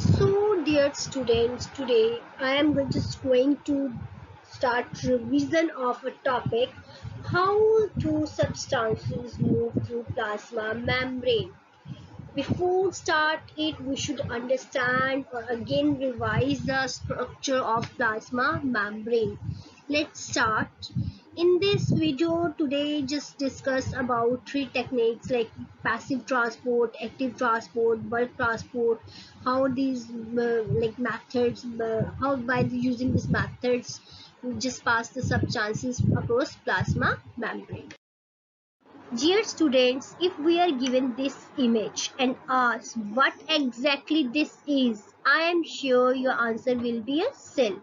So, dear students, today I am just going to start revision of a topic: how do substances move through plasma membrane. Before start it, we should understand or again revise the structure of plasma membrane. Let's start. In this video today, just discuss about three techniques like passive transport, active transport, bulk transport. How these methods, how by using these methods, we just pass the substances across plasma membrane. Dear students, if we are given this image and asked what exactly this is, I am sure your answer will be a cell.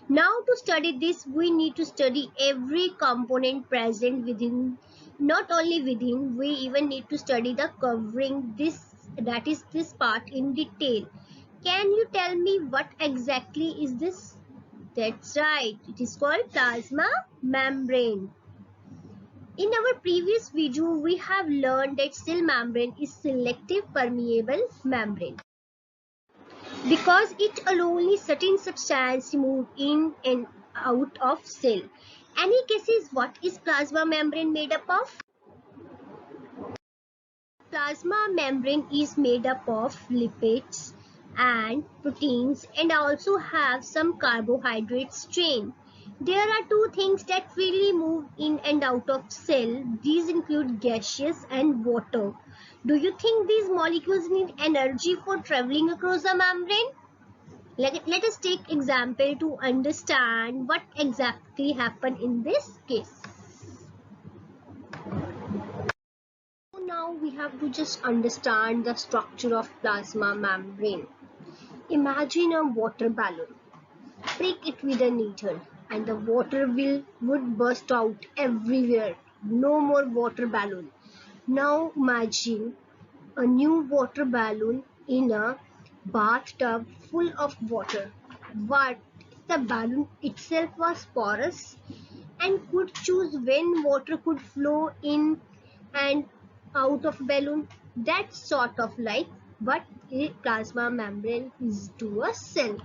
Now to study this, we need to study every component present within, not only within, we even need to study the covering this, that is this part in detail. Can you tell me what exactly is this? That's right, it is called plasma membrane. In our previous video, we have learned that cell membrane is selective permeable membrane because it allows certain substance to move in and out of cell. Any cases, what is plasma membrane made up of? Plasma membrane is made up of lipids and proteins and also have some carbohydrate chain. There are two things that freely move in and out of cell. These include gaseous and water. Do you think these molecules need energy for traveling across the membrane? Let us take example to understand what exactly happened in this case. Now we have to just understand the structure of plasma membrane. Imagine a water balloon. Prick it with a needle and the water would burst out everywhere. No more water balloon. Now imagine a new water balloon in a bathtub full of water. What if the balloon itself was porous and could choose when water could flow in and out of balloon? That's sort of like what a plasma membrane is to a cell.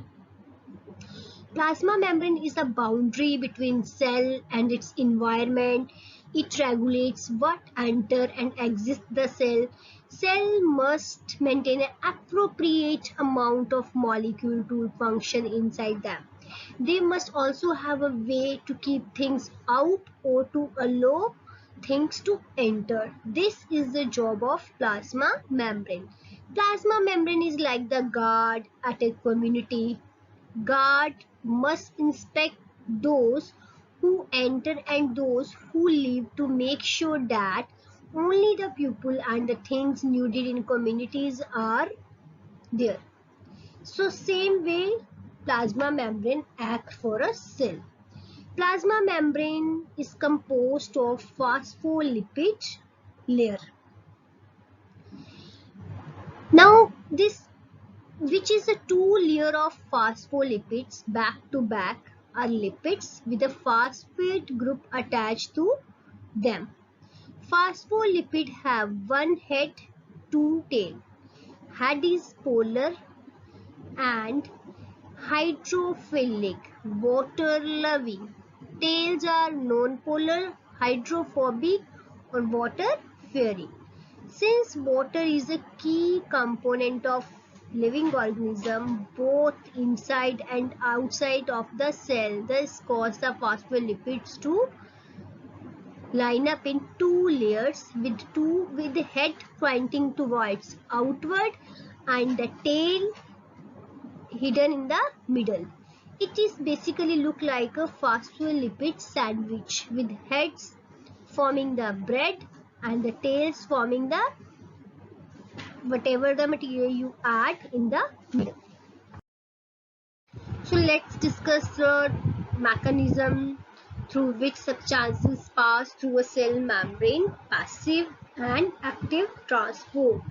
Plasma membrane is a boundary between cell and its environment. It regulates what enter and exit the cell. Cell must maintain an appropriate amount of molecule to function inside them. They must also have a way to keep things out or to allow things to enter. This is the job of plasma membrane. Plasma membrane is like the guard at a community. Guard must inspect those who enter and those who leave to make sure that only the people and the things needed in communities are there. So same way plasma membrane acts for a cell. Plasma membrane is composed of phospholipid layer. Now this, which is a two layer of phospholipids back to back, are lipids with a phosphate group attached to them. Phospholipid have one head, two tail. Head is polar and hydrophilic, water loving. Tails are non-polar, hydrophobic or water fearing. Since water is a key component of living organism both inside and outside of the cell, this causes the phospholipids to line up in two layers with the head pointing towards outward and the tail hidden in the middle. It is basically look like a phospholipid sandwich with heads forming the bread and the tails forming the whatever the material you add in the middle. So let's discuss the mechanism through which substances pass through a cell membrane, passive and active transport.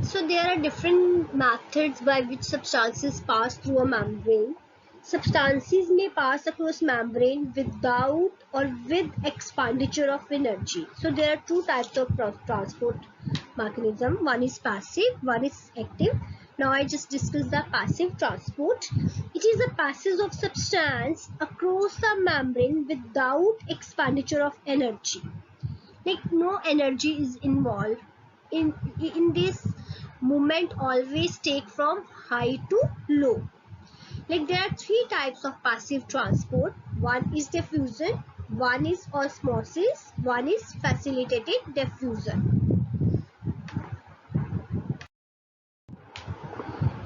So there are different methods by which substances pass through a membrane. Substances may pass across membrane without or with expenditure of energy. So there are two types of transport mechanism. One is passive, one is active. Now I just discussed the passive transport. It is the passage of substance across the membrane without expenditure of energy. Like no energy is involved. In this movement always take from high to low. Like there are three types of passive transport. One is diffusion, one is osmosis, one is facilitated diffusion.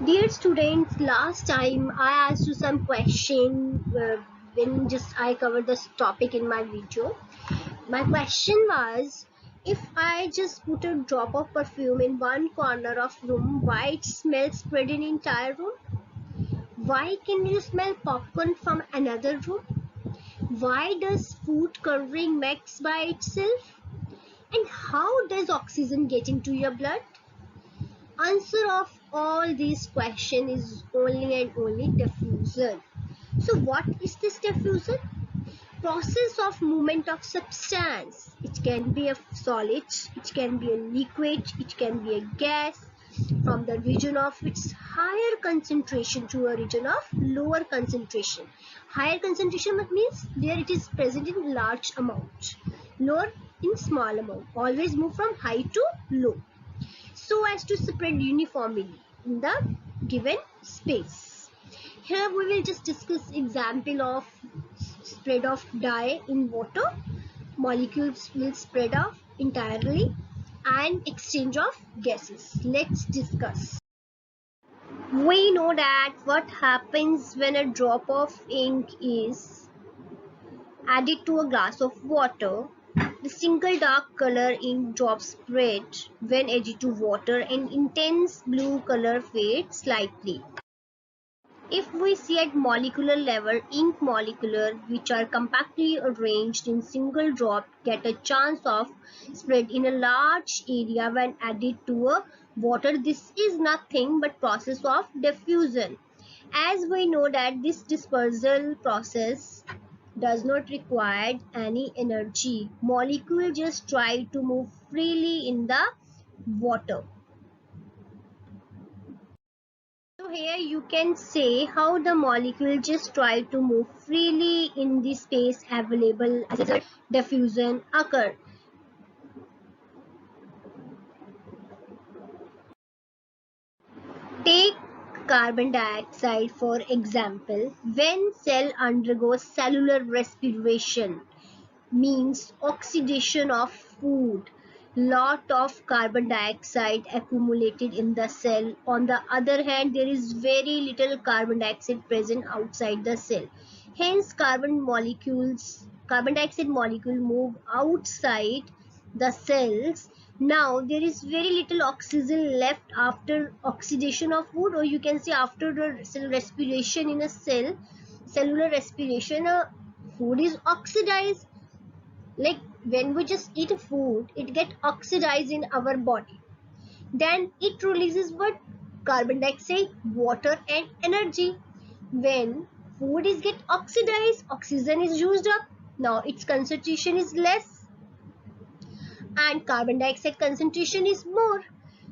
Dear students, last time I asked you some question when just I covered this topic in my video. My question was, if I just put a drop of perfume in one corner of room, why it smells spread in entire room? Why can you smell popcorn from another room? Why does food coloring mix by itself? And how does oxygen get into your blood? Answer of all these questions is only and only diffusion. So what is this diffusion? Process of movement of substance. It can be a solid, it can be a liquid, it can be a gas from the region of its higher concentration to a region of lower concentration. Higher concentration means there it is present in large amount, lower in small amount. Always move from high to low so as to spread uniformly in the given space. Here we will just discuss example of spread of dye in water. Molecules will spread off entirely and exchange of gases. Let's discuss. We know that what happens when a drop of ink is added to a glass of water. The single dark color ink drops spread when added to water and intense blue color fades slightly. If we see at molecular level, ink molecular which are compactly arranged in single drop get a chance of spread in a large area when added to a water. This is nothing but process of diffusion. As we know that this dispersal process does not require any energy. Molecule just try to move freely in the water. So here you can say how the molecule just try to move freely in the space available as a diffusion occur. Take carbon dioxide for example. When cell undergoes cellular respiration, means oxidation of food, lot of carbon dioxide accumulated in the cell. On the other hand, there is very little carbon dioxide present outside the cell. Hence carbon dioxide molecule move outside the cells. Now there is very little oxygen left after oxidation of food, or you can say after the cell respiration in a cell, cellular respiration, food is oxidized. Like when we just eat food, it get oxidized in our body, then it releases what? Carbon dioxide, water and energy. When food is get oxidized, oxygen is used up, now its concentration is less and carbon dioxide concentration is more.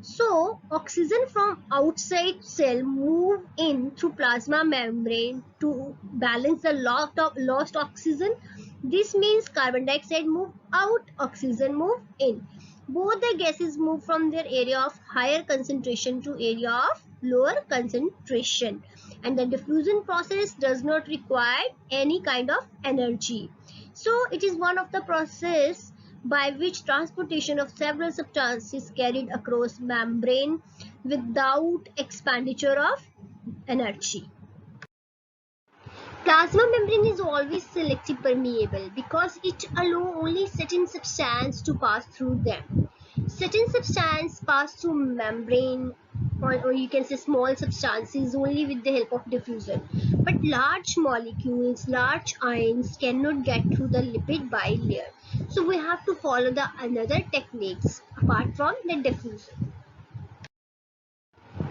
So oxygen from outside cell move in through plasma membrane to balance the lost oxygen. This means carbon dioxide move out, oxygen move in. Both the gases move from their area of higher concentration to area of lower concentration. And the diffusion process does not require any kind of energy. So it is one of the process by which transportation of several substances is carried across membrane without expenditure of energy. Plasma membrane is always selective permeable because it allows only certain substance to pass through them. Certain substance pass through membrane, or you can say small substances only with the help of diffusion. But large molecules, large ions cannot get through the lipid bilayer. So we have to follow the another techniques apart from the diffusion.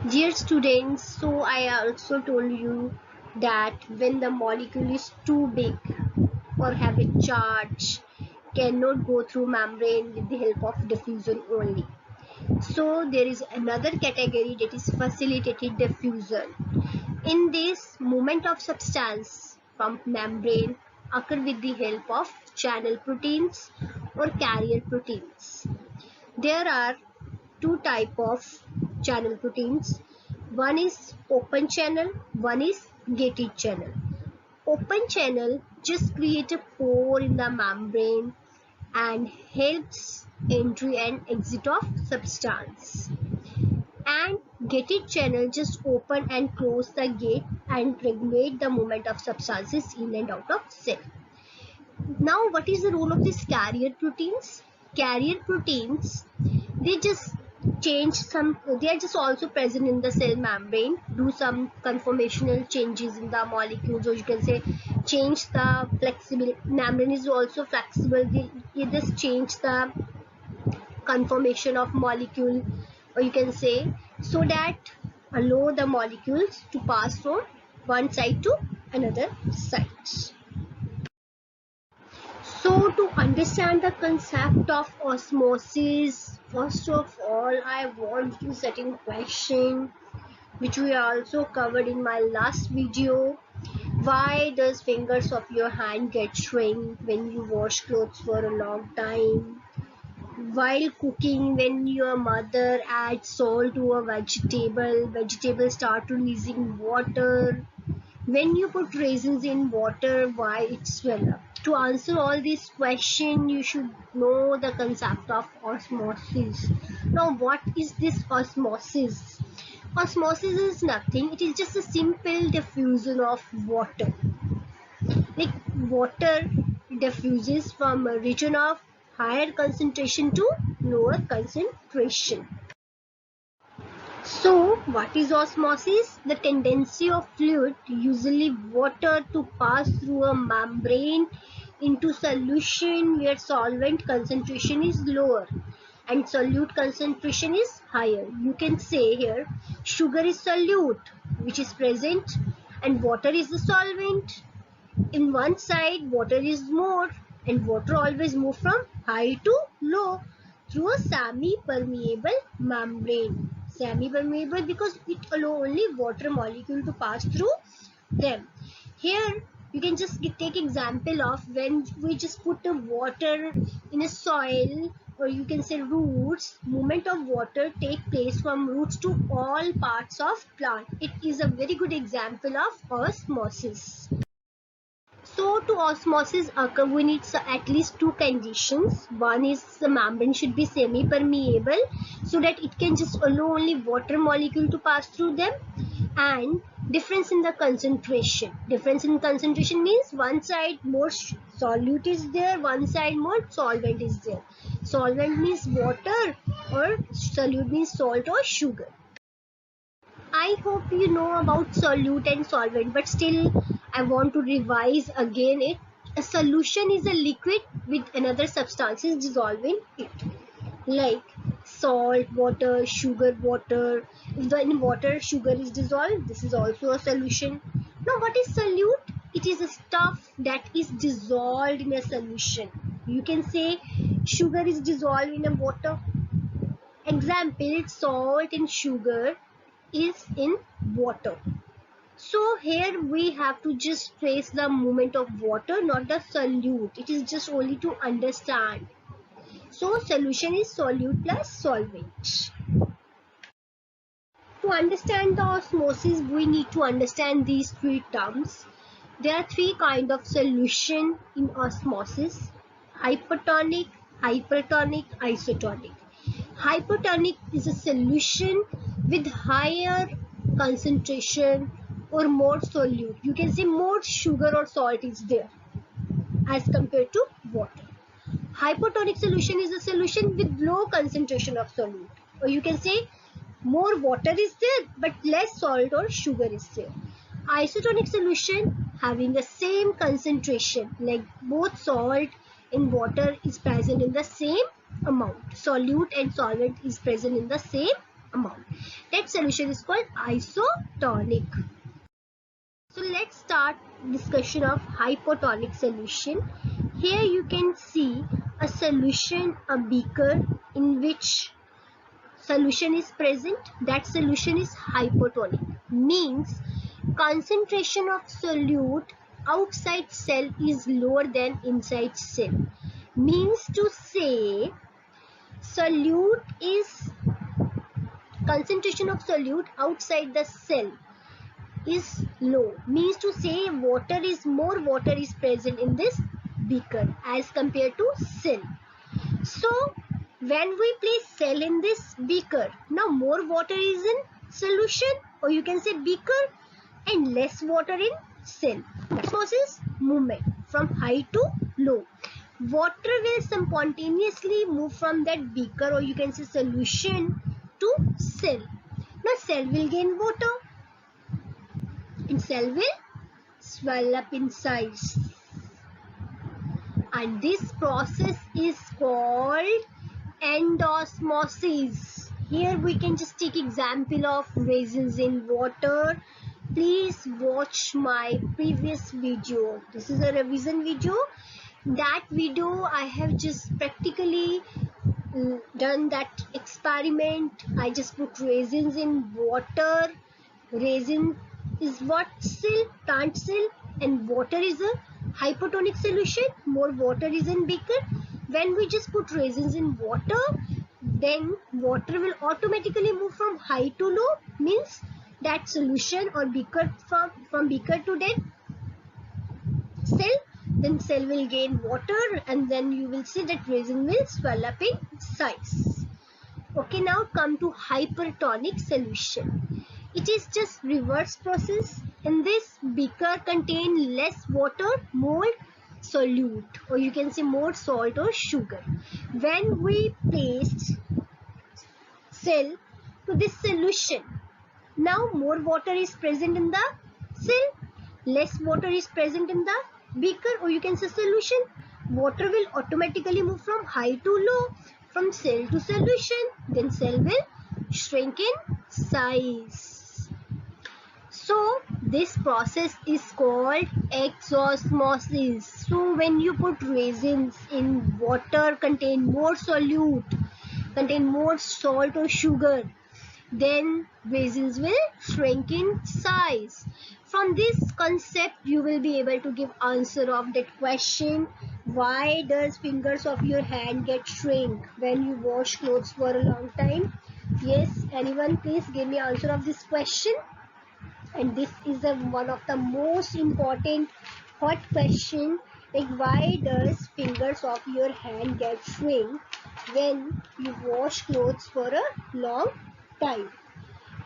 Dear students, so I also told you that when the molecule is too big or have a charge, cannot go through membrane with the help of diffusion only. So there is another category, that is facilitated diffusion. In this, movement of substance from membrane occur with the help of channel proteins or carrier proteins. There are two types of channel proteins. One is open channel, one is gated channel. Open channel just create a pore in the membrane and helps entry and exit of substance. And gated channel just open and close the gate and regulate the movement of substances in and out of cell. Now, what is the role of these carrier proteins? Carrier proteins, they just change some, they are just also present in the cell membrane, do some conformational changes in the molecules, or you can say change the flexibility. Membrane is also flexible, they just change the conformation of molecule, or you can say, so that allow the molecules to pass from one side to another side. So to understand the concept of osmosis, first of all, I want to set in question, which we also covered in my last video. Why does fingers of your hand get shrink when you wash clothes for a long time? While cooking, when your mother adds salt to a vegetable, vegetables start releasing water. When you put raisins in water, why it swell up? To answer all these questions, you should know the concept of osmosis. Now, what is this osmosis? Osmosis is nothing. It is just a simple diffusion of water. Like water diffuses from a region of higher concentration to lower concentration. So, what is osmosis? The tendency of fluid, usually water, to pass through a membrane into solution where solvent concentration is lower and solute concentration is higher. You can say here sugar is solute, which is present, and water is the solvent. In one side, water is more, and water always move from high to low through a semi-permeable membrane. Semi-permeable because it allows only water molecule to pass through them. Here you can just take example of when we just put the water in a soil, or you can say roots. Movement of water take place from roots to all parts of plant. It is a very good example of osmosis. So to osmosis occur, we need at least two conditions. One is the membrane should be semi-permeable so that it can just allow only water molecule to pass through them, and difference in the concentration. Difference in concentration means one side more solute is there, one side more solvent is there. Solvent means water or solute means salt or sugar. I hope you know about solute and solvent, but still I want to revise again it. A solution is a liquid with another substances dissolving it, like salt, water, sugar, water. If in water sugar is dissolved, this is also a solution. Now what is solute? It is a stuff that is dissolved in a solution. You can say sugar is dissolved in a water. Example, salt and sugar is in water. So here we have to just trace the movement of water, not the solute. It is just only to understand. So solution is solute plus solvent. To understand the osmosis, we need to understand these three terms. There are three kinds of solution in osmosis: hypertonic, hypertonic, isotonic. Hypertonic is a solution with higher concentration or more solute. You can say more sugar or salt is there as compared to water. Hypotonic solution is a solution with low concentration of solute, or you can say more water is there but less salt or sugar is there. Isotonic solution having the same concentration, like both salt and water is present in the same amount. Solute and solvent is present in the same amount. That solution is called isotonic. So let's start discussion of hypotonic solution. Here you can see a solution, a beaker in which solution is present, that solution is hypotonic. Means concentration of solute outside cell is lower than inside cell. Means to say solute is concentration of solute outside the cell is low. Means to say more water is present in this beaker as compared to cell. So when we place cell in this beaker, now more water is in solution, or you can say beaker, and less water in cell. This causes movement from high to low. Water will spontaneously move from that beaker, or you can say solution, to cell. Now cell will gain water and cell will swell up in size. And this process is called endosmosis. Here we can just take example of raisins in water. Please watch my previous video. This is a revision video. That video I have just practically done that experiment. I just put raisins in water. Raisin is what? Cell, plant cell, and water is a hypotonic solution. More water is in beaker. When we just put raisins in water, then water will automatically move from high to low. Means that solution or beaker from beaker to that cell, then cell will gain water, and then you will see that raisin will swell up in size. Okay, now come to hypertonic solution. It is just reverse process. In this beaker contain less water, more solute, or you can say more salt or sugar. When we place cell to this solution, now more water is present in the cell, less water is present in the beaker, or you can say solution. Water will automatically move from high to low, from cell to solution, then cell will shrink in size. So this process is called exosmosis. So when you put raisins in water contain more solute, contain more salt or sugar, then raisins will shrink in size. From this concept you will be able to give answer of that question, why does fingers of your hand get shrink when you wash clothes for a long time? Yes, anyone please give me answer of this question. And this is one of the most important hot question, like why does fingers of your hand get shrink when you wash clothes for a long time?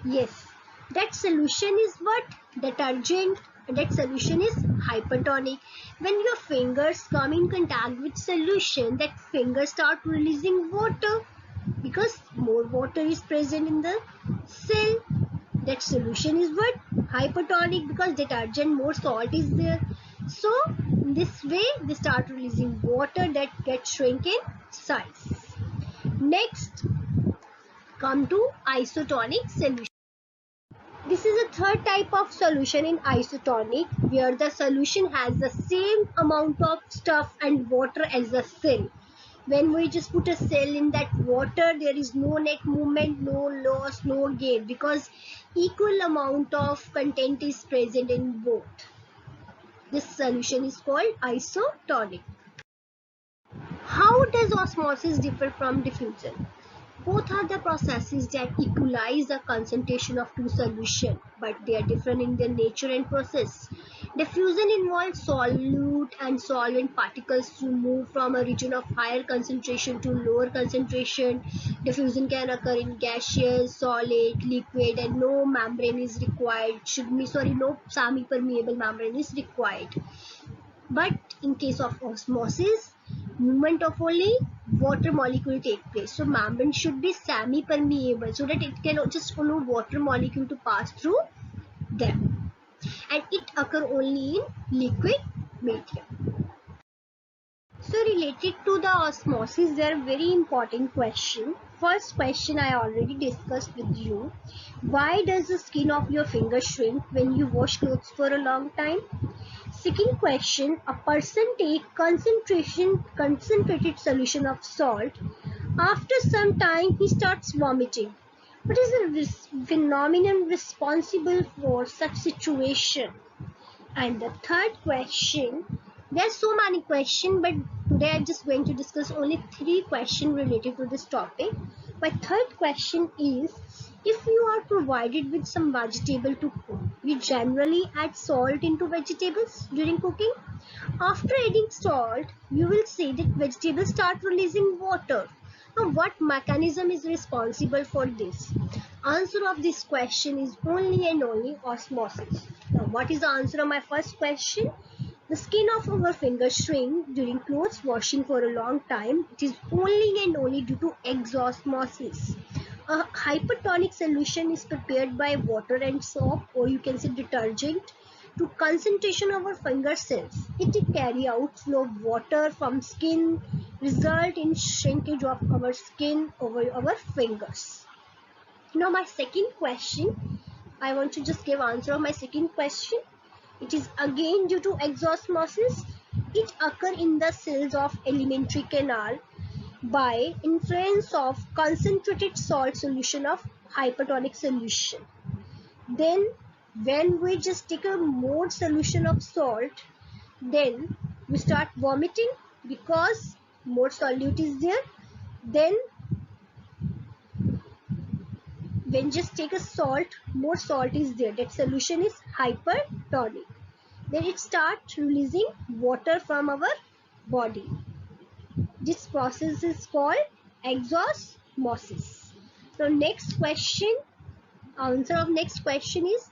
Yes, that solution is what? Detergent. That solution is hypertonic. When your fingers come in contact with solution, that fingers start releasing water because more water is present in the cell. That solution is what? Hypertonic, because detergent, more salt is there. So in this way they start releasing water that gets shrink in size. Next, come to isotonic solution. This is a third type of solution in isotonic, where the solution has the same amount of stuff and water as the cell. When we just put a cell in that water, there is no net movement, no loss, no gain, because equal amount of content is present in both. This solution is called isotonic. How does osmosis differ from diffusion? Both are the processes that equalize the concentration of two solutions, but they are different in their nature and process. Diffusion involves solute and solvent particles to move from a region of higher concentration to lower concentration. Diffusion can occur in gaseous, solid, liquid, and no membrane is required. No semi-permeable membrane is required. But in case of osmosis, movement of only water molecule take place. So membrane should be semi-permeable so that it can just allow water molecule to pass through them. And it occur only in liquid medium. So related to the osmosis, there are very important questions. First question I already discussed with you. Why does the skin of your finger shrink when you wash clothes for a long time? Second question, a person take concentrated solution of salt After some time, he starts vomiting. What is the phenomenon responsible for such situation? And the third question, there are so many questions, but today I'm just going to discuss only 3 questions related to this topic. My third question is, if you are provided with some vegetable to cook, you generally add salt into vegetables during cooking. After adding salt, you will see that vegetables start releasing water. Now, what mechanism is responsible for this? Answer of this question is only and only osmosis. Now, what is the answer of my first question? The skin of our fingers shrink during clothes washing for a long time. It is only and only due to exosmosis. A hypertonic solution is prepared by water and soap, or you can say detergent, to concentration of our finger cells. It carry out flow of water from skin, result in shrinkage of our skin over our fingers. Now my second question, I want to just give answer of my second question. It is again due to exosmosis. It occur in the cells of alimentary canal by influence of concentrated salt solution of hypertonic solution. Then when we just take a more solution of salt, then we start vomiting because more solute is there. Then when just take a salt, more salt is there, that solution is hypertonic. Then it starts releasing water from our body. This process is called exosmosis. So next question, answer of next question is,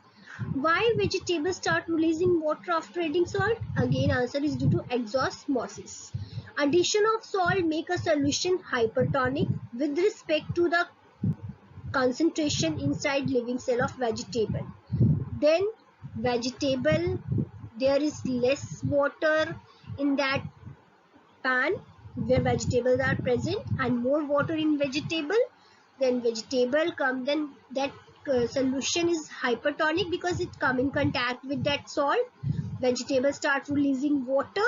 why vegetables start releasing water after adding salt? Again, answer is due to exosmosis. Addition of salt make a solution hypertonic with respect to the concentration inside living cell of vegetable. Then vegetable, there is less water in that pan where vegetables are present and more water in vegetable. Then vegetable come, then that solution is hypertonic because it come in contact with that salt. Vegetable start releasing water,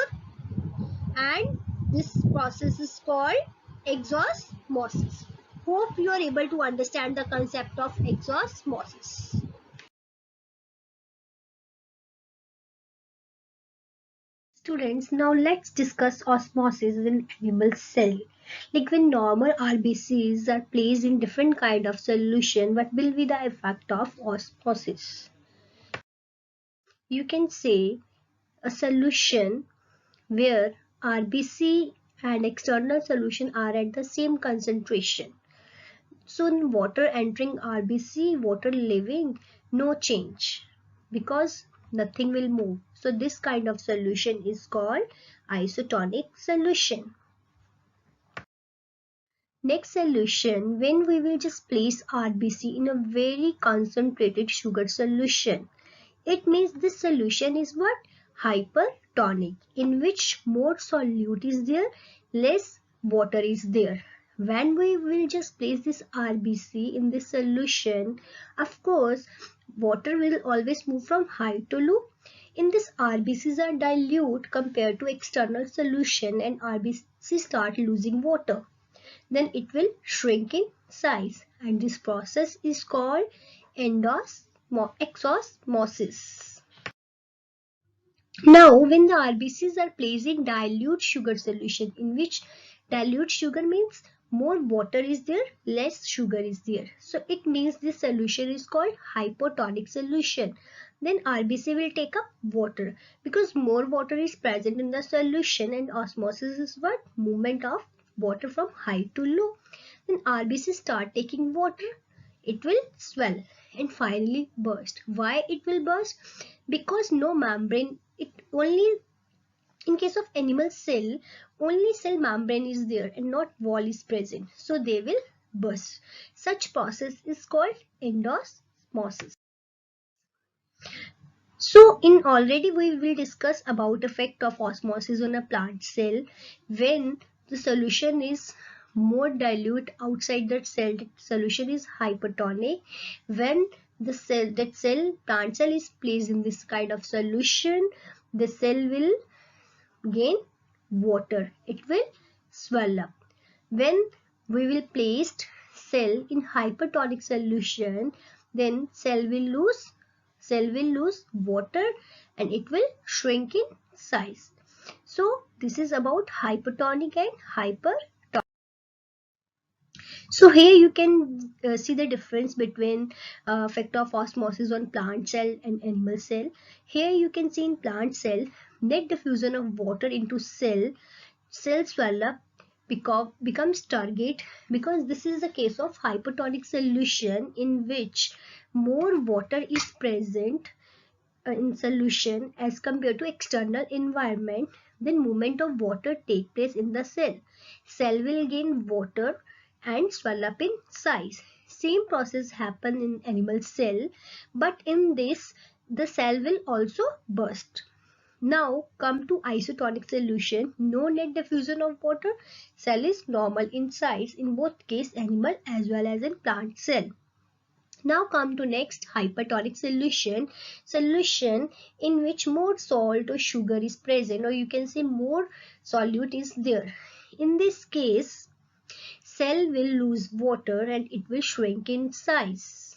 and this process is called exosmosis. Hope you are able to understand the concept of exosmosis. Students, now let's discuss osmosis in animal cell. Like when normal RBCs are placed in different kind of solution, what will be the effect of osmosis? You can say a solution where RBC and external solution are at the same concentration. So in water entering RBC, water leaving, no change because nothing will move. So this kind of solution is called isotonic solution. Next solution, when we will just place RBC in a very concentrated sugar solution, it means this solution is what? Hypertonic, in which more solute is there, less water is there. When we will just place this RBC in this solution, of course, water will always move from high to low. In this, RBCs are dilute compared to external solution and RBC start losing water. Then it will shrink in size, and this process is called exosmosis. Now, when the RBCs are placed in dilute sugar solution, in which dilute sugar means more water is there, less sugar is there. So it means this solution is called hypotonic solution. Then RBC will take up water because more water is present in the solution, and osmosis is what? Movement of water from high to low. Then RBC start taking water, it will swell and finally burst. Why it will burst? Because no membrane, it only in case of animal cell, only cell membrane is there and not wall is present, so they will burst. Such process is called endosmosis. So in already we will discuss about effect of osmosis on a plant cell. When the solution is more dilute outside that cell, the solution is hypertonic. When the plant cell is placed in this kind of solution, the cell will gain water, it will swell up. When we will place cell in hypertonic solution, then cell will lose water and it will shrink in size. So this is about hypertonic and hypertonic. So here you can see the difference between effect of osmosis on plant cell and animal cell. Here you can see in plant cell, net diffusion of water into cell swell up becomes target, because this is a case of hypertonic solution in which more water is present in solution as compared to external environment. Then movement of water take place in the cell. Cell will gain water and swell up in size. Same process happen in animal cell, but in this the cell will also burst. Now come to isotonic solution. No net diffusion of water. Cell is normal in size in both case animal as well as in plant cell. Now come to next hypertonic solution in which more salt or sugar is present, or you can say more solute is there. In this case cell will lose water and it will shrink in size.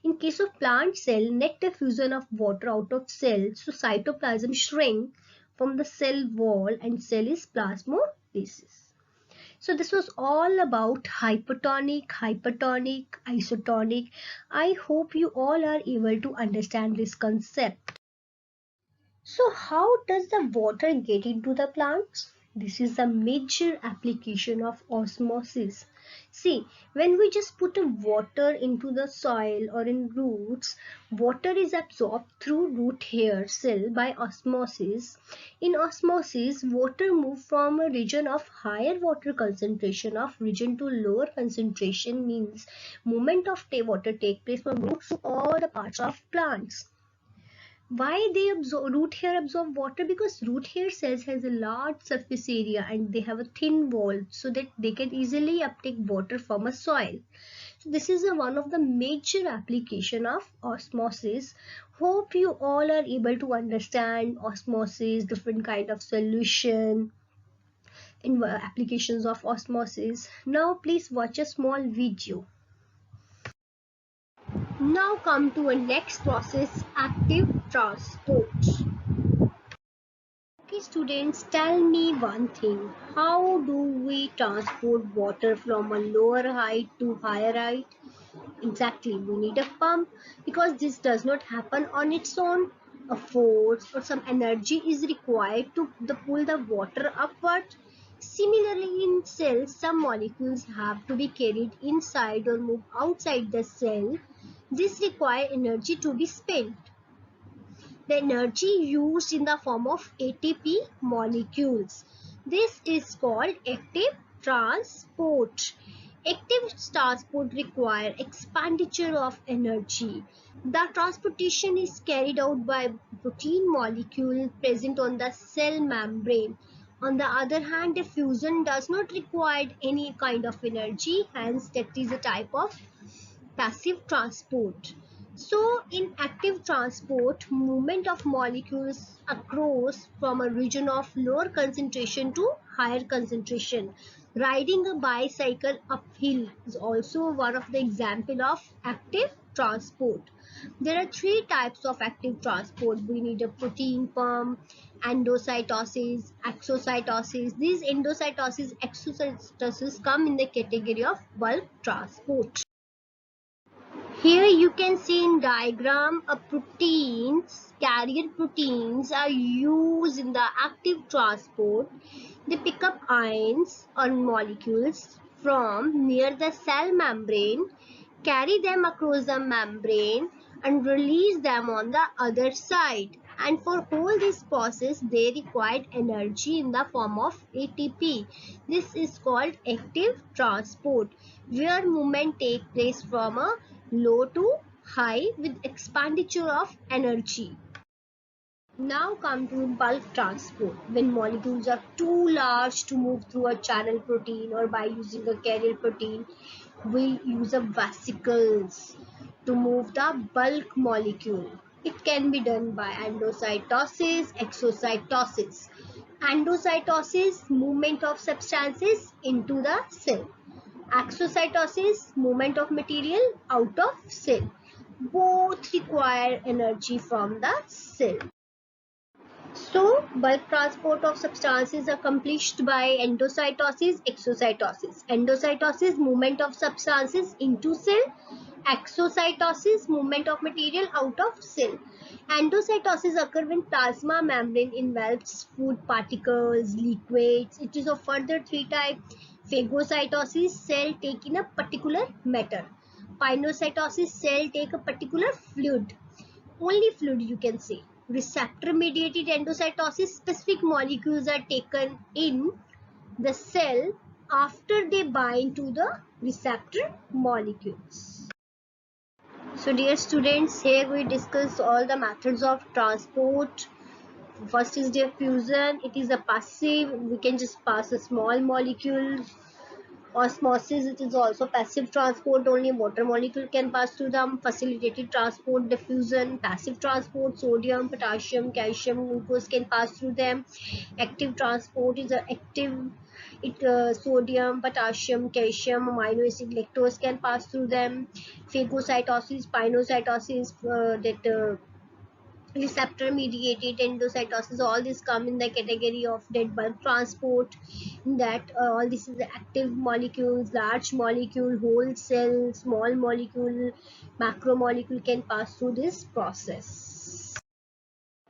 In case of plant cell, net diffusion of water out of cell, so cytoplasm shrink from the cell wall and cell is plasmolysis. So this was all about hypertonic, isotonic. I hope you all are able to understand this concept. So how does the water get into the plants? This is a major application of osmosis. See, when we just put a water into the soil or in roots, water is absorbed through root hair cell by osmosis. In osmosis, water moves from a region of higher water concentration of region to lower concentration, means movement of water take place from roots to all the parts of plants. Why they absorb root hair absorb water? Because root hair cells has a large surface area and they have a thin wall, so that they can easily uptake water from a soil. So this is one of the major application of osmosis. Hope you all are able to understand osmosis, different kind of solution in applications of osmosis. Now please watch a small video. Now come to a next process, active transport. Okay students, tell me one thing. How do we transport water from a lower height to higher height? Exactly, we need a pump, because this does not happen on its own. A force or some energy is required to pull the water upward. Similarly, in cells, some molecules have to be carried inside or moved outside the cell. This requires energy to be spent. The energy used in the form of ATP molecules. This is called active transport. Active transport requires expenditure of energy. The transportation is carried out by protein molecule present on the cell membrane. On the other hand, diffusion does not require any kind of energy, hence that is a type of passive transport. So in active transport, movement of molecules across from a region of lower concentration to higher concentration. Riding a bicycle uphill is also one of the example of active transport. There are three types of active transport. We need a protein pump, endocytosis, exocytosis. These endocytosis, exocytosis come in the category of bulk transport. Here you can see in diagram a proteins, carrier proteins are used in the active transport. They pick up ions or molecules from near the cell membrane, carry them across the membrane and release them on the other side. And for whole this process they required energy in the form of ATP. This is called active transport, where movement take place from a low to high with expenditure of energy. Now come to bulk transport, when molecules are too large to move through a channel protein or by using a carrier protein. We use a vesicles to move the bulk molecule. It can be done by endocytosis, exocytosis. Endocytosis, movement of substances into the cell. Exocytosis, movement of material out of cell. Both require energy from the cell. So, bulk transport of substances accomplished by endocytosis, exocytosis. Endocytosis, movement of substances into cell. Exocytosis, movement of material out of cell. Endocytosis occur when plasma membrane envelops food particles, liquids. It is of further three types. Phagocytosis, cell take in a particular matter. Pinocytosis, cell take a particular fluid. Only fluid you can say. Receptor mediated endocytosis, specific molecules are taken in the cell after they bind to the receptor molecules. So dear students, here we discuss all the methods of transport. First is diffusion. It is a passive. We can just pass a small molecule. Osmosis, it is also passive transport, only water molecule can pass through them. Facilitated transport, diffusion. Passive transport, sodium, potassium, calcium, glucose can pass through them. Active transport is active, sodium, potassium, calcium, amino acid, lactose can pass through them. Phagocytosis, pinocytosis, receptor mediated endocytosis, all this come in the category of dead bulk transport. That all this is the active molecules, large molecule, whole cell, small molecule, macromolecule can pass through this process.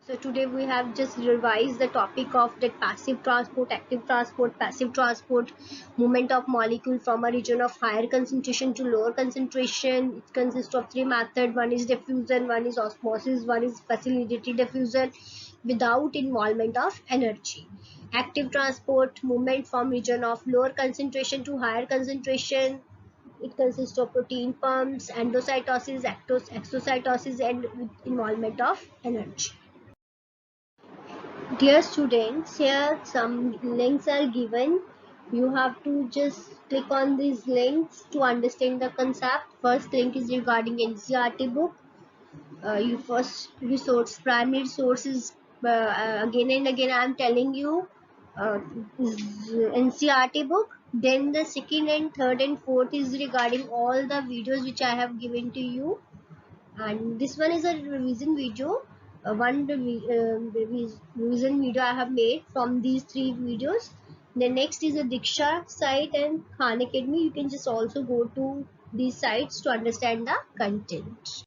So today we have just revised the topic of that passive transport, active transport, passive transport, movement of molecule from a region of higher concentration to lower concentration. It consists of three methods. One is diffusion, one is osmosis, one is facilitated diffusion without involvement of energy. Active transport, movement from region of lower concentration to higher concentration. It consists of protein pumps, endocytosis, exocytosis, and with involvement of energy. Dear students, here some links are given. You have to just click on these links to understand the concept. First link is regarding NCERT book. You first resource, primary sources. Again and again I am telling you, is NCERT book. Then the second and third and fourth is regarding all the videos which I have given to you, and this one is a revision video. Revision video I have made from these three videos. The next is a Diksha site and Khan Academy. You can just also go to these sites to understand the content.